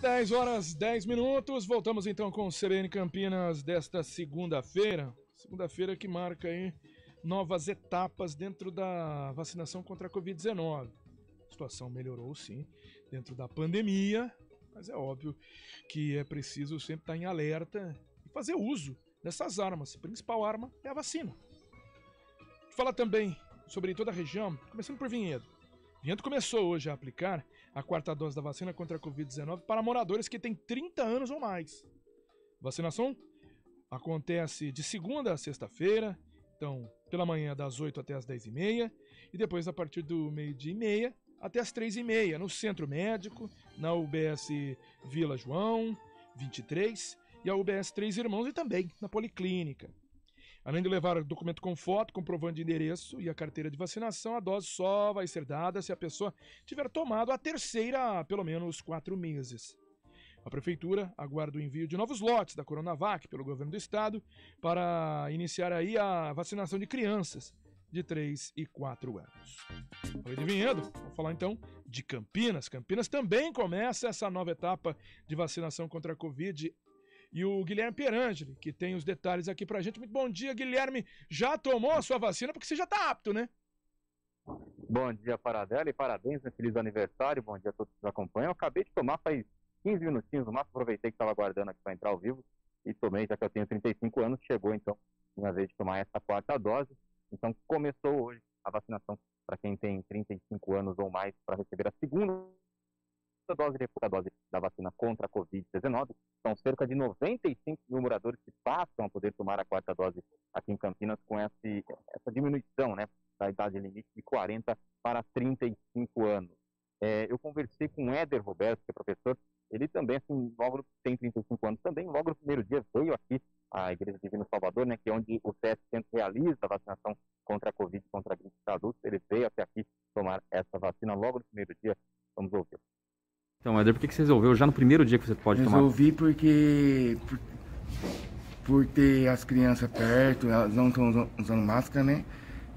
10h10, voltamos então com o CBN Campinas desta segunda-feira. Segunda-feira que marca aí novas etapas dentro da vacinação contra a Covid-19. A situação melhorou sim, dentro da pandemia, mas é óbvio que é preciso sempre estar em alerta e fazer uso dessas armas. A principal arma é a vacina. Fala também sobre toda a região, começando por Vinhedo. Vinhedo começou hoje a aplicar a quarta dose da vacina contra a Covid-19 para moradores que têm 30 anos ou mais. Vacinação acontece de segunda a sexta-feira, então pela manhã das 8 até as 10h30 e depois a partir do meio-dia e meia até as 3h30 no Centro Médico, na UBS Vila João 23 e a UBS Três Irmãos e também na Policlínica. Além de levar documento com foto, comprovando de endereço e a carteira de vacinação, a dose só vai ser dada se a pessoa tiver tomado a terceira há pelo menos 4 meses. A Prefeitura aguarda o envio de novos lotes da Coronavac pelo governo do estado para iniciar aí a vacinação de crianças de 3 e 4 anos. Falei de Vinhedo, vamos falar então de Campinas. Campinas também começa essa nova etapa de vacinação contra a Covid. E o Guilherme Pierangeli, que tem os detalhes aqui pra gente. Muito bom dia, Guilherme. Já tomou a sua vacina? Porque você já tá apto, né? Bom dia, Paradela, e parabéns, feliz aniversário. Bom dia a todos que nos acompanham. Eu acabei de tomar faz 15 minutinhos, no máximo aproveitei que estava aguardando aqui para entrar ao vivo e tomei, já que eu tenho 35 anos, chegou então minha vez de tomar essa quarta dose. Então começou hoje a vacinação para quem tem 35 anos ou mais para receber a segunda dose da vacina contra a Covid-19. São cerca de 95 mil moradores que passam a poder tomar a quarta dose aqui em Campinas com essa diminuição, né, da idade limite de 40 para 35 anos. Eu conversei com o Éder Roberto, que é professor, ele também, assim, logo tem 35 anos também, logo no primeiro dia veio aqui à Igreja Divina Salvador, né, que é onde o CS Centro realiza a vacinação contra a Covid, contra a gripe para adultos. Ele veio até aqui tomar essa vacina logo no primeiro dia. Vamos ouvir. Então, Éder, por que você resolveu já no primeiro dia que você pode tomar? Resolvi porque por ter as crianças perto, elas não estão usando máscara, né?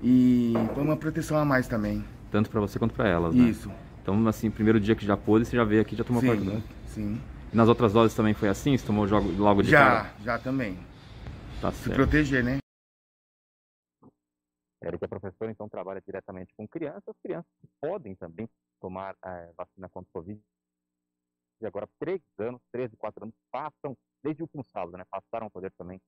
E foi uma proteção a mais também. Tanto para você quanto para elas, né? Isso. Então, assim, primeiro dia que já pôde, você já veio aqui e já tomou a quarta dose? Sim. E nas outras doses também foi assim? Você tomou logo de cara? Já também. Tá Se certo. proteger, né? Ele que é professor, então trabalha diretamente com crianças. As crianças podem também tomar a vacina contra o Covid. E agora 3 anos, 13, 4 anos, passam, desde o último sábado, né, passaram a poder também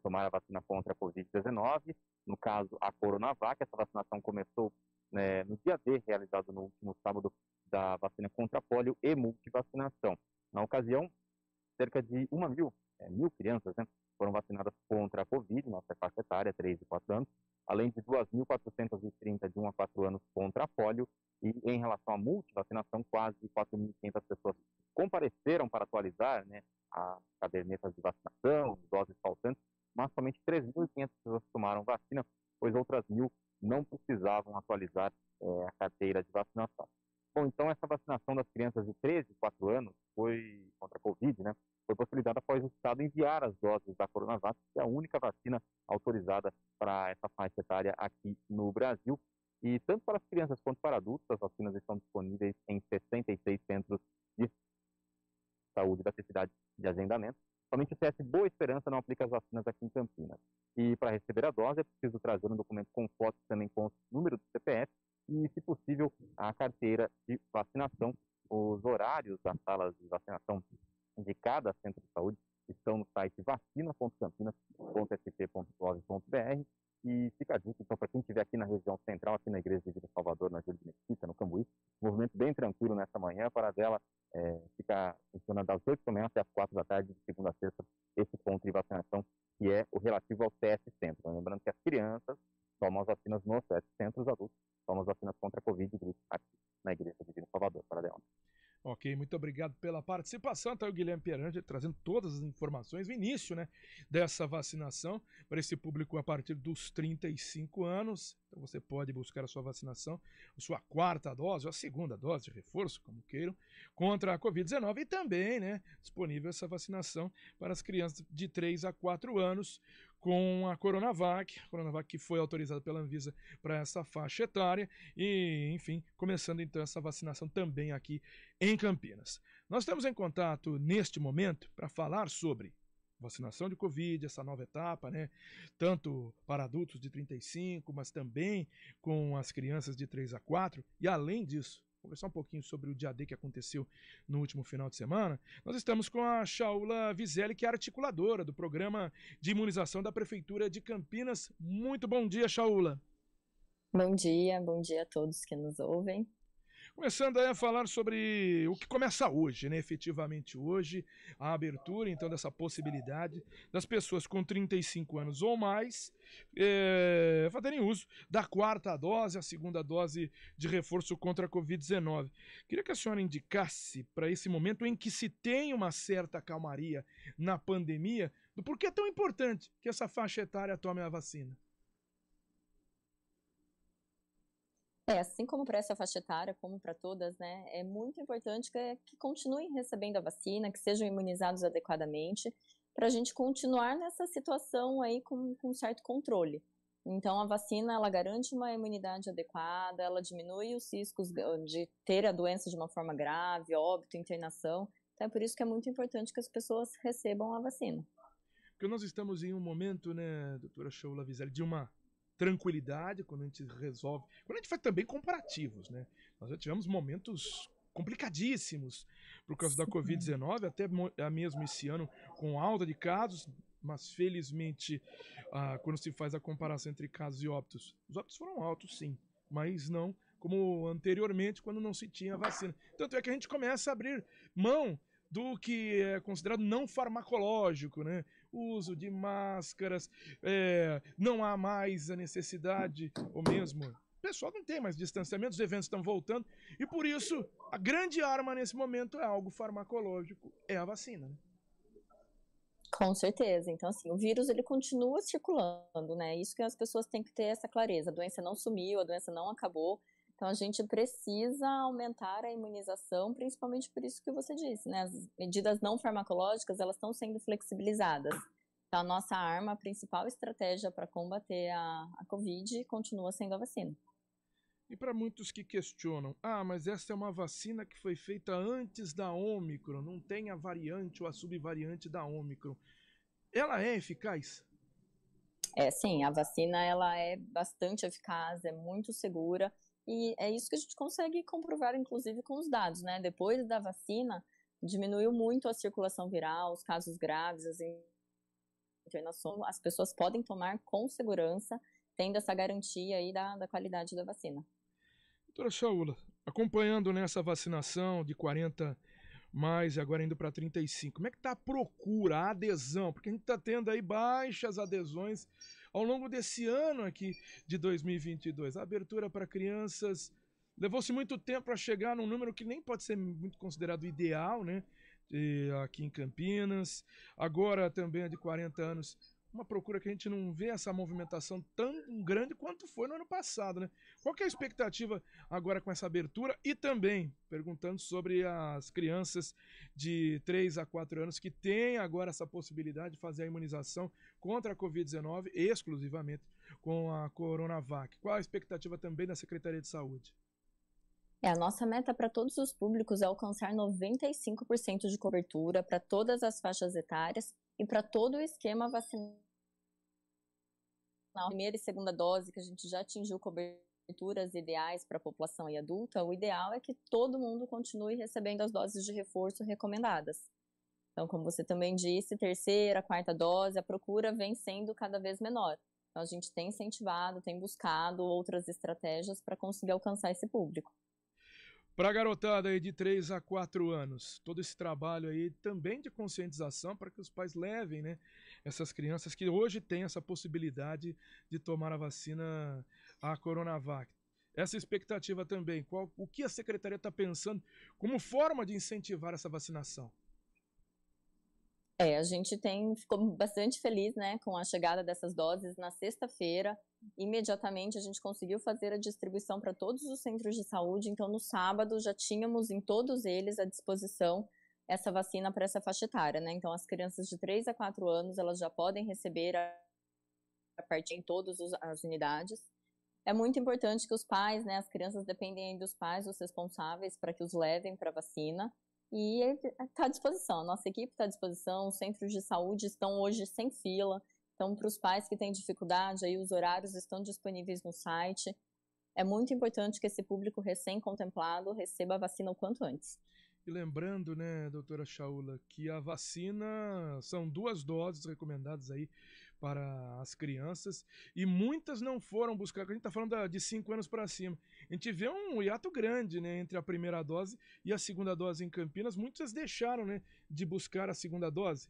tomar a vacina contra a Covid-19, no caso a Coronavac. Essa vacinação começou no dia D, realizado no último sábado, da vacina contra polio e multivacinação. Na ocasião, cerca de 1.000 crianças, né, foram vacinadas contra a Covid, nossa faixa etária, 3 e 4 anos, além de 2.430 de 1 a 4 anos contra a polio. E em relação à multivacinação, quase 4.500 pessoas compareceram para atualizar, né, as cadernetas de vacinação, doses faltantes, mas somente 3.500 pessoas tomaram vacina, pois outras 1.000 não precisavam atualizar a carteira de vacinação. Bom, então essa vacinação das crianças de 13 e 4 anos foi contra a Covid, né, foi possibilitada após o Estado enviar as doses da Coronavac, que é a única vacina autorizada para essa faixa etária aqui no Brasil. E tanto para as crianças quanto para adultos, as vacinas estão disponíveis em 66 centros de saúde da cidade de agendamento. Somente o CS Boa Esperança não aplica as vacinas aqui em Campinas. E para receber a dose é preciso trazer um documento com foto, também com o número do CPF e, se possível, a carteira de vacinação. Os horários das salas de vacinação de cada centro de saúde estão no site vacina.campinas.sp.gov.br. E fica a dica, então, para quem estiver aqui na região central, aqui na Igreja de Salvador, na Júlio de Mesquita, no Cambuí, movimento bem tranquilo nessa manhã. Para dela fica funcionando das 8 da manhã até as 4 da tarde, de segunda a sexta, esse ponto de vacinação, que é o relativo ao CS Centro. Lembrando que as crianças tomam as vacinas no CS Centro, os adultos tomam as vacinas contra a Covid e gripe aqui na Igreja de Salvador. Para dela. Ok, muito obrigado pela participação. Tá o Guilherme Pierangeli trazendo todas as informações, o início, né, dessa vacinação para esse público a partir dos 35 anos. Então você pode buscar a sua vacinação, a sua quarta dose, ou a segunda dose de reforço, como queiram, contra a Covid-19 e também, né, disponível essa vacinação para as crianças de 3 a 4 anos com a Coronavac que foi autorizada pela Anvisa para essa faixa etária e, enfim, começando então essa vacinação também aqui em Campinas. Nós estamos em contato neste momento para falar sobre vacinação de Covid, essa nova etapa, né? Tanto para adultos de 35, mas também com as crianças de 3 a 4. E além disso, conversar um pouquinho sobre o dia D que aconteceu no último final de semana. Nós estamos com a Shaula Vizelli, que é articuladora do programa de imunização da Prefeitura de Campinas. Muito bom dia, Shaula. Bom dia a todos que nos ouvem. Começando aí a falar sobre o que começa hoje, né? Efetivamente hoje, a abertura, então, dessa possibilidade das pessoas com 35 anos ou mais fazerem uso da 4ª dose, a 2ª dose de reforço contra a Covid-19. Queria que a senhora indicasse, para esse momento em que se tem uma certa calmaria na pandemia, do porquê é tão importante que essa faixa etária tome a vacina. Assim como para essa faixa etária, como para todas, né, é muito importante que continuem recebendo a vacina, que sejam imunizados adequadamente, para a gente continuar nessa situação aí com certo controle. Então, a vacina, ela garante uma imunidade adequada, ela diminui os riscos de ter a doença de uma forma grave, óbito, internação. Então, é por isso que é muito importante que as pessoas recebam a vacina. Porque nós estamos em um momento, né, doutora Shaula Vizelli, de uma tranquilidade quando a gente resolve, quando a gente faz também comparativos, né? Nós já tivemos momentos complicadíssimos por causa da Covid-19, até mesmo esse ano com alta de casos, mas felizmente quando se faz a comparação entre casos e óbitos, os óbitos foram altos sim, mas não como anteriormente quando não se tinha vacina. Tanto é que a gente começa a abrir mão do que é considerado não farmacológico, né? O uso de máscaras, não há mais a necessidade, ou mesmo, o pessoal não tem mais distanciamento, os eventos estão voltando, e por isso a grande arma nesse momento é algo farmacológico, é a vacina, né? Com certeza. Então, assim, o vírus ele continua circulando, né? Isso que as pessoas têm que ter essa clareza. A doença não sumiu, a doença não acabou. Então, a gente precisa aumentar a imunização, principalmente por isso que você disse, né? As medidas não farmacológicas, elas estão sendo flexibilizadas. Então, a nossa arma, a principal estratégia para combater a Covid continua sendo a vacina. E para muitos que questionam, mas essa é uma vacina que foi feita antes da Ômicron, não tem a variante ou a subvariante da Ômicron. Ela é eficaz? Sim, a vacina ela é bastante eficaz, é muito segura. E é isso que a gente consegue comprovar, inclusive, com os dados, né? Depois da vacina, diminuiu muito a circulação viral, os casos graves, as internações. As pessoas podem tomar com segurança, tendo essa garantia aí da qualidade da vacina. Doutora Shaula, acompanhando nessa vacinação de 40 mais e agora indo para 35, como é que está a procura, a adesão? Porque a gente está tendo aí baixas adesões ao longo desse ano aqui de 2022. A abertura para crianças levou-se muito tempo para chegar num número que nem pode ser muito considerado ideal, né? Aqui em Campinas. Agora também a de 40 anos. Uma procura que a gente não vê essa movimentação tão grande quanto foi no ano passado, né? Qual que é a expectativa agora com essa abertura? E também perguntando sobre as crianças de 3 a 4 anos que têm agora essa possibilidade de fazer a imunização contra a Covid-19 exclusivamente com a Coronavac. Qual a expectativa também da Secretaria de Saúde? A nossa meta para todos os públicos é alcançar 95% de cobertura para todas as faixas etárias e para todo o esquema vacinal. Primeira e segunda dose, que a gente já atingiu coberturas ideais para a população e adulta, o ideal é que todo mundo continue recebendo as doses de reforço recomendadas. Então, como você também disse, terceira, quarta dose, a procura vem sendo cada vez menor. Então, a gente tem incentivado, tem buscado outras estratégias para conseguir alcançar esse público. Para a garotada aí de 3 a 4 anos, todo esse trabalho aí também de conscientização para que os pais levem, né, essas crianças que hoje têm essa possibilidade de tomar a vacina, a Coronavac. Essa expectativa também, o que a Secretaria está pensando como forma de incentivar essa vacinação? A gente ficou bastante feliz, né, com a chegada dessas doses na sexta-feira. Imediatamente a gente conseguiu fazer a distribuição para todos os centros de saúde, então no sábado já tínhamos em todos eles à disposição essa vacina para essa faixa etária, né? Então as crianças de 3 a 4 anos, elas já podem receber a partir em todas as unidades. É muito importante que os pais, né, as crianças dependem dos pais, os responsáveis, para que os levem para a vacina. E está à disposição, a nossa equipe está à disposição, os centros de saúde estão hoje sem fila, então para os pais que têm dificuldade, aí os horários estão disponíveis no site. É muito importante que esse público recém-contemplado receba a vacina o quanto antes. E lembrando, né, doutora Shaula, que a vacina são 2 doses recomendadas aí para as crianças e muitas não foram buscar, a gente está falando de 5 anos para cima. A gente vê um hiato grande, né, entre a primeira dose e a segunda dose em Campinas. Muitas deixaram, né, de buscar a segunda dose.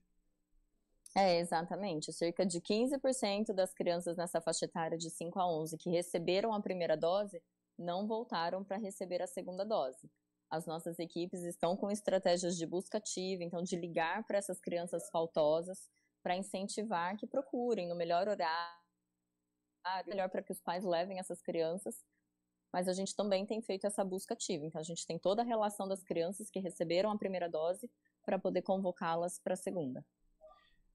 Exatamente. Cerca de 15% das crianças nessa faixa etária de 5 a 11 que receberam a primeira dose não voltaram para receber a segunda dose. As nossas equipes estão com estratégias de busca ativa, então de ligar para essas crianças faltosas, para incentivar que procurem no melhor horário, melhor para que os pais levem essas crianças, mas a gente também tem feito essa busca ativa, então a gente tem toda a relação das crianças que receberam a primeira dose para poder convocá-las para a segunda.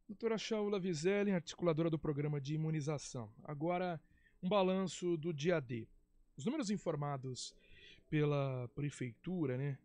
Doutora Shaula Vizelli, articuladora do programa de imunização. Agora, um balanço do dia D. Os números informados pela prefeitura, né,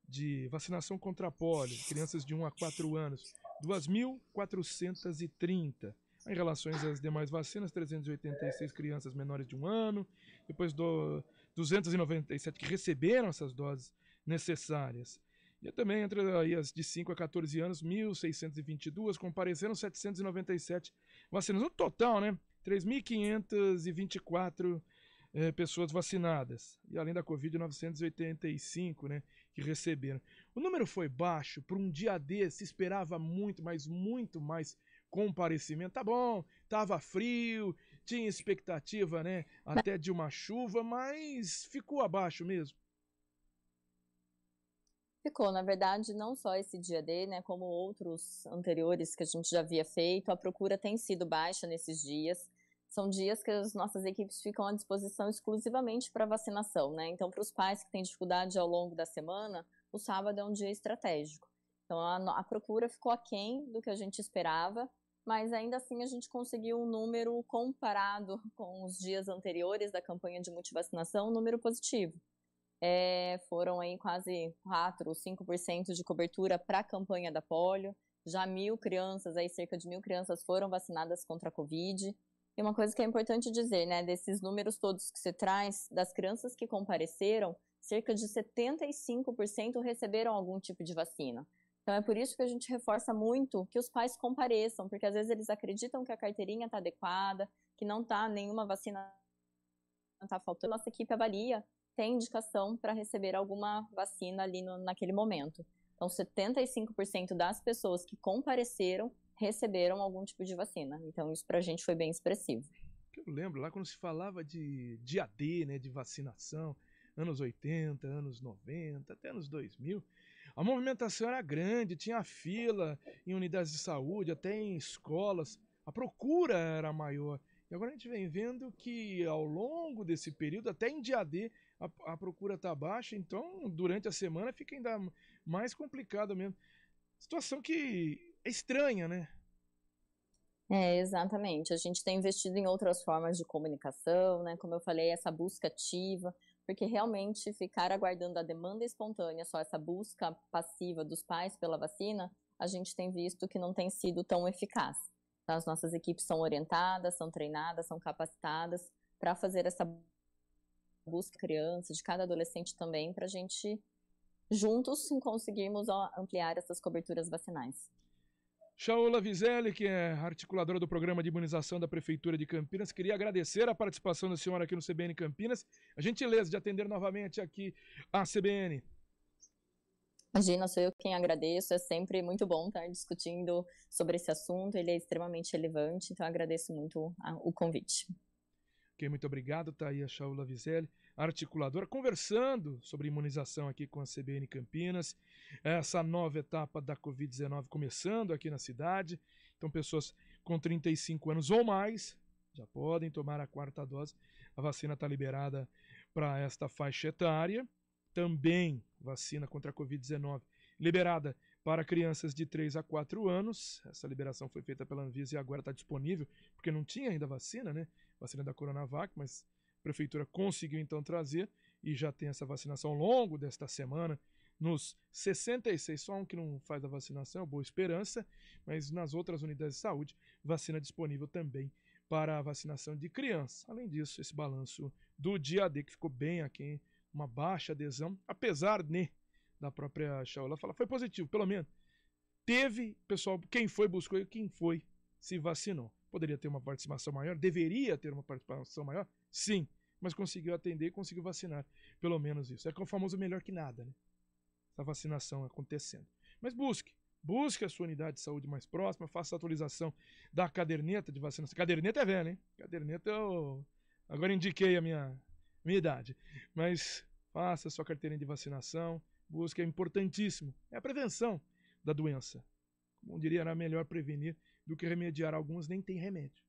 de vacinação contra a polio, crianças de 1 a 4 anos, 2.430. Em relação às demais vacinas, 386 crianças menores de 1 ano, depois 297 que receberam essas doses necessárias. E também entre aí, as de 5 a 14 anos, 1.622, compareceram 797 vacinas. No total, né, 3.524 pessoas vacinadas. E além da Covid, 985, né, que receberam. O número foi baixo, para um dia desse, se esperava muito, mas muito mais comparecimento. Tá bom, tava frio, tinha expectativa, né, até de uma chuva, mas ficou abaixo mesmo. Ficou, na verdade, não só esse dia D, né, como outros anteriores que a gente já havia feito, a procura tem sido baixa nesses dias. São dias que as nossas equipes ficam à disposição exclusivamente para vacinação, né? Então, para os pais que têm dificuldade ao longo da semana, o sábado é um dia estratégico. Então, a procura ficou aquém do que a gente esperava, mas ainda assim a gente conseguiu um número comparado com os dias anteriores da campanha de multivacinação, um número positivo. Foram aí quase 4 ou 5% de cobertura para a campanha da polio. Já 1.000 crianças, aí cerca de 1.000 crianças foram vacinadas contra a Covid. E uma coisa que é importante dizer, né, desses números todos que você traz, das crianças que compareceram, cerca de 75% receberam algum tipo de vacina. Então é por isso que a gente reforça muito que os pais compareçam, porque às vezes eles acreditam que a carteirinha está adequada, que não está nenhuma vacina, não está faltando. Nossa equipe avalia, tem indicação para receber alguma vacina ali naquele momento. Então 75% das pessoas que compareceram receberam algum tipo de vacina. Então isso pra gente foi bem expressivo. Eu lembro lá quando se falava de dia D, né, de vacinação, anos 80, anos 90, até anos 2000, a movimentação era grande, tinha fila em unidades de saúde, até em escolas, a procura era maior. E agora a gente vem vendo que ao longo desse período, até em dia D, a procura está baixa, então durante a semana fica ainda mais complicado mesmo. Situação que é estranha, né? Exatamente. A gente tem investido em outras formas de comunicação, né? Como eu falei, essa busca ativa, porque realmente ficar aguardando a demanda espontânea, só essa busca passiva dos pais pela vacina, a gente tem visto que não tem sido tão eficaz. Então, as nossas equipes são orientadas, são treinadas, são capacitadas para fazer essa busca de criança, de cada adolescente também, para a gente juntos conseguirmos ampliar essas coberturas vacinais. Shaula Vizelli, que é articuladora do programa de imunização da Prefeitura de Campinas, queria agradecer a participação da senhora aqui no CBN Campinas, a gentileza de atender novamente aqui a CBN. Imagina, sou eu quem agradeço, é sempre muito bom estar discutindo sobre esse assunto, ele é extremamente relevante, então agradeço muito o convite. Ok, muito obrigado, tá aí a Shaula Vizelli, articuladora, conversando sobre imunização aqui com a CBN Campinas, essa nova etapa da Covid-19 começando aqui na cidade, então pessoas com 35 anos ou mais já podem tomar a 4ª dose, a vacina está liberada para esta faixa etária, também vacina contra a Covid-19 liberada para crianças de 3 a 4 anos, essa liberação foi feita pela Anvisa e agora está disponível, porque não tinha ainda vacina, né? Vacina da Coronavac, mas a Prefeitura conseguiu então trazer e já tem essa vacinação ao longo desta semana nos 66, só um que não faz a vacinação, Boa Esperança, mas nas outras unidades de saúde, vacina disponível também para a vacinação de crianças. Além disso, esse balanço do dia D, que ficou bem aqui, uma baixa adesão, apesar da própria Shaula falar, foi positivo, pelo menos. Teve, pessoal, quem foi buscou e quem foi se vacinou. Poderia ter uma participação maior? Deveria ter uma participação maior? Sim, mas conseguiu atender e conseguiu vacinar. Pelo menos isso. É que é o famoso melhor que nada, né? Essa vacinação acontecendo. Mas busque a sua unidade de saúde mais próxima, faça a atualização da caderneta de vacinação. Caderneta é velha, hein? Caderneta agora indiquei a minha idade. Mas faça a sua carteirinha de vacinação, busque, é importantíssimo. É a prevenção da doença. Como diria, era melhor prevenir do que remediar. Alguns nem têm remédio.